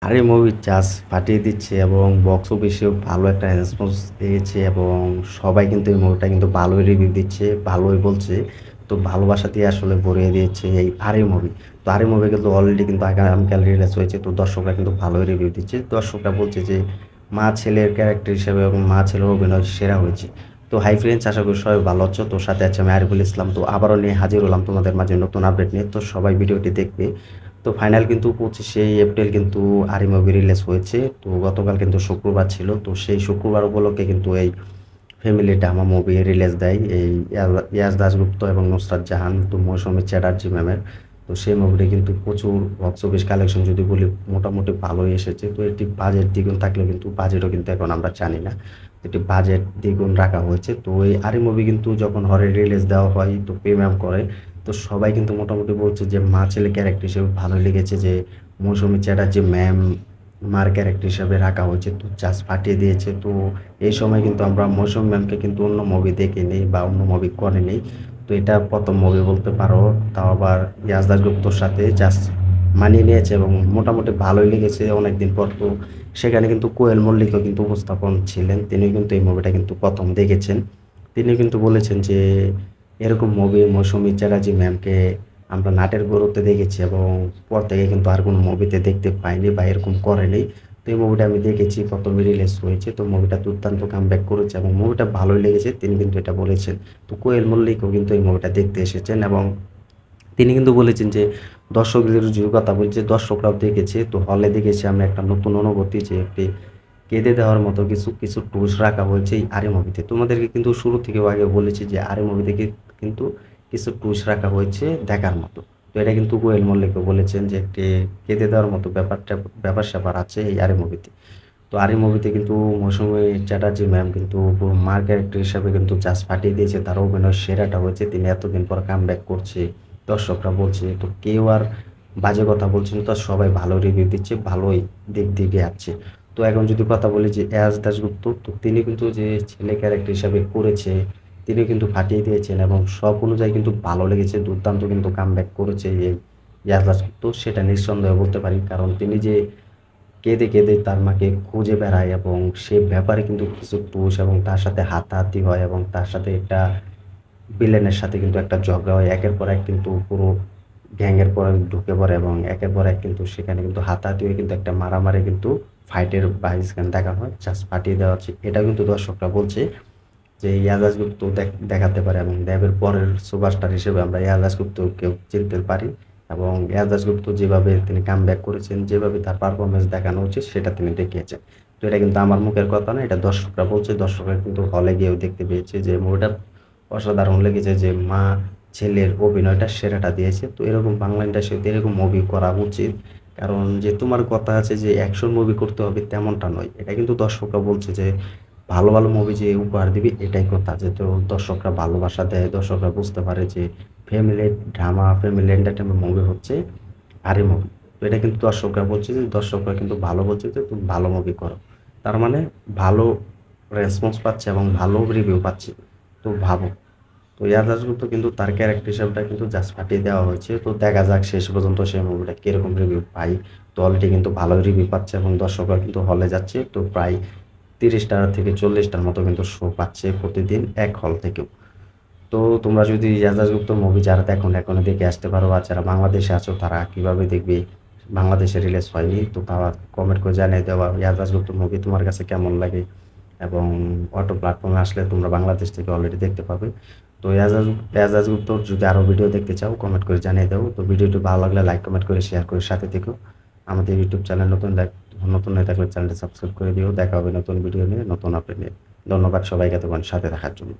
আরে movie just ফাটিয়ে দিচ্ছে এবং বক্স অফিসেও ভালো একটা রেসপন্স পেয়েছে এবং সবাই কিন্তু এই মুভিটা কিন্তু ভালোই রিভিউ দিচ্ছে, ভালোই বলছে। তো ভালোবাসা দিয়ে আসলে ভরিয়ে দিয়েছে এই আরে মুভি। তো আরে মুভি কিন্তু অলরেডি কিন্তু আগামীকাল রিলিজ হয়েছে, তো দর্শকরা কিন্তু ভালোই রিভিউ দিচ্ছে। দর্শকরা বলছে যে মা ছেলের ক্যারেক্টার হিসেবে এবং মা ছেলের অভিনয় সেরা হয়েছে। তো হাই ফ্রেন্ডস, আশা করি সবাই ভালো আছো। তো সাথে আছে আমি আরিফুল ইসলাম। তো আবারও নিয়ে হাজির হলাম তোমাদের মাঝে নতুন আপডেট নিয়ে। তো সবাই ভিডিওটি দেখবে। তো ফাইনাল কিন্তু 25শে এপ্রিল কিন্তু আরি মুভি রিলিজ হয়েছে। তো গতকাল কিন্তু শুক্রবার ছিল, তো সেই শুক্রবার উপলক্ষে কিন্তু এই ফ্যামিলি ড্রামা মুভি রিলিজ দেয় এই ইয়াস দাশগুপ্ত এবং নুসরাত জাহান, তো মৌসুমী চ্যাটার্জি ম্যামের। তো সেই মুভিটি কিন্তু প্রচুর বক্স অফিস কালেকশন যদি বলি মোটামুটি ভালোই এসেছে। তো এটি বাজেট দ্বিগুণ থাকলেও কিন্তু বাজেটও কিন্তু এখন আমরা জানি না, এটি বাজেট দ্বিগুণ রাখা হয়েছে। তো এই আরি মুভি কিন্তু যখন হলে রিলিজ দেওয়া হয় তো প্রিমিয়াম করে, তো সবাই কিন্তু মোটামুটি বলছে যে মা ছেলে ক্যারেক্টার হিসেবে ভালোই লেগেছে, যে মৌসুমী চ্যাটার্জি ম্যাম মার ক্যারেক্টার হিসেবে রাখা হয়েছে, তো জাস্ট ফাটিয়ে দিয়েছে। তো এই সময় কিন্তু আমরা মৌসুমী ম্যামকে কিন্তু অন্য মুভি দেখিনি বা অন্য মুভি করেনি। তো এটা প্রথম মুভি বলতে পারো, তাও আবার ইয়াস দাশগুপ্তর সাথে জাস্ট মানিয়ে নিয়েছে এবং মোটামুটি ভালোই লেগেছে অনেকদিন পর। তো সেখানে কিন্তু কোয়েল মল্লিকও কিন্তু উপস্থাপন ছিলেন, তিনি কিন্তু এই মুভিটা কিন্তু প্রথম দেখেছেন। তিনি কিন্তু বলেছেন যে এরকম মুভি মৌসুমী চ্যাটার্জি ম্যামকে আমরা নাটের গরুতে দেখেছি এবং পর থেকে কিন্তু আর কোনো মুভিতে দেখতে পাইনি বা এরকম করেনি। তো এই মুভিটা আমি দেখেছি, প্রথমে রিলিজ হয়েছে। তো মুভিটা দুর্দান্ত কামব্যাক করেছে এবং মুভিটা ভালোই লেগেছে, তিনি কিন্তু এটা বলেছেন। তো কোয়েল মল্লিকও কিন্তু এই মুভিটা দেখতে এসেছেন এবং তিনি কিন্তু বলেছেন যে দর্শকদের যে কথা বলছে দর্শকরাও দেখেছে, তো হলে দেখেছি আমরা একটা নতুন অনুভূতি, যে একটি কেঁদে দেওয়ার মতো কিছু কিছু টুইস্ট রাখা হয়েছে এই আরে মুভিতে। তোমাদেরকে কিন্তু শুরু থেকে আগে বলেছি যে আরে মুভি থেকে কিন্তু কিছু টুইস্ট রাখা হয়েছে দেখার মতো। তো এটা কিন্তু কোয়েল মল্লিকও বলেছেন যে একটি কেঁদে দেওয়ার মতো ব্যাপার স্যাপার আছে এই আরে মুভিতে। তো আরে মুভিতে কিন্তু মৌসুমী চ্যাটার্জি ম্যাম কিন্তু মার ক্যারেক্টার হিসাবে কিন্তু জাস্ট ফাটিয়ে দিয়েছে, তার অভিনয় সেরাটা হয়েছে। তিনি এতদিন পর কামব্যাক করছে, দর্শকরা বলছে। তো কেউ আর বাজে কথা বলছেন, তো সবাই ভালো রিভিউ দিচ্ছে, ভালোই দিক দিকে যাচ্ছে। তো এখন যদি কথা বলি যে এয়াস দাশগুপ্ত, তো তিনি কিন্তু যে ছেলে ক্যারেক্টার হিসাবে করেছে তিনি কিন্তু ফাটিয়ে দিয়েছেন এবং সব অনুযায়ী কিন্তু ভালো লেগেছে, দুর্দান্ত কিন্তু কামব্যাক করেছে এই ইয়াস দাশগুপ্ত, সেটা নিঃসন্দেহে বলতে পারি। কারণ তিনি যে কেঁদে কেঁদে তার মাকে খুঁজে বেড়ায় এবং সে ব্যাপারে কিন্তু কিছু টুইস্ট এবং তার সাথে হাতাহাতি হয় এবং তার সাথে একটা ভিলেনের সাথে কিন্তু একটা ঝগড়া হয়, একের পর এক কিন্তু পুরো গ্যাংয়ের পরে ঢুকে পড়ে এবং একের পর এক কিন্তু সেখানে কিন্তু হাতাহাতি হয়ে কিন্তু একটা মারামারি কিন্তু ফাইটের বাইসখান দেখানো হয়, জাস্ট ফাটিয়ে দেওয়া হচ্ছে। এটা কিন্তু দর্শকরা বলছে যে ইয়াজাজ গুপ্ত দেখাতে পারে এবং দেবের পরের সুপারস্টার হিসেবে আমরা ইয়াজাজ গুপ্তকেও চিনতে পারি। এবং ইয়াজাজ গুপ্ত যেভাবে তিনি কামব্যাক করেছেন, যেভাবে তার পারফরমেন্স দেখানো উচিত সেটা তিনি দেখিয়েছেন। তো এটা কিন্তু আমার মুখের কথা না, এটা দর্শকরা বলছে। দর্শকরা কিন্তু হলে গিয়েও দেখতে পেয়েছে যে মুভিটা অসাধারণ লেগেছে, যে মা ছেলের অভিনয়টা সেরাটা দিয়েছে। তো এরকম বাংলা ইন্ডাস্ট্রিতে এরকম মুভি করা উচিত। কারণ যে তোমার কথা আছে যে অ্যাকশন মুভি করতে হবে তেমনটা নয়, এটা কিন্তু দর্শকরা বলছে যে ভালো ভালো মুভি যে উপহার দিবি এটাই কথা। যে তো দর্শকরা ভালোবাসা দেয়, দর্শকরা বুঝতে পারে যে family drama family entertainment movie হচ্ছে আরে মুভি। তো এটা কিন্তু দর্শকরা বলছে, যে দর্শকরা কিন্তু ভালো বলছে যে তুমি ভালো মুভি করো, তার মানে ভালো রেসপন্স পাচ্ছে এবং ভালো রিভিউ পাচ্ছে। তো ভাবো, তো ইয়ার দাশগুপ্ত কিন্তু তার ক্যারেক্টার হিসাবটা কিন্তু জাস্ট ফাটিয়ে দেওয়া হয়েছে। তো দেখা যাক শেষ পর্যন্ত সেই মুভিটা কীরকম রিভিউ পাই। তো অলরেডি কিন্তু ভালো রিভিউ পাচ্ছে এবং দর্শকরা কিন্তু হলে যাচ্ছে। তো প্রায় 30টা থেকে 40টার মতো কিন্তু শো পাচ্ছে প্রতিদিন এক হল থেকেও। তো তোমরা যদি ইয়ার দাশগুপ্তর মুভি যারা দেখো না এখনো দেখে আসতে পারো, আর যারা বাংলাদেশে আছো তারা কীভাবে দেখবে, বাংলাদেশে রিলিজ হয়নি তো তারা কমেন্ট করে জানিয়ে দেওয়া ইয়ার দাশগুপ্তর মুভি তোমার কাছে কেমন লাগে। এবং অটো প্ল্যাটফর্মে আসলে তোমরা বাংলাদেশ থেকে অলরেডি দেখতে পাবে। তো এজাজ গুপ্তর যদি আরও ভিডিও দেখতে চাও কমেন্ট করে জানিয়ে দাও। তো ভিডিওটি ভালো লাগলে লাইক কমেন্ট করে শেয়ার করে সাথে থেকো। আমাদের ইউটিউব চ্যানেল নতুন হয়ে থাকলে চ্যানেলটি সাবস্ক্রাইব করে দিও। দেখা হবে নতুন ভিডিও নিয়ে, নতুন আপডেট নিয়ে। ধন্যবাদ সবাইকে তোমার সাথে থাকার জন্য।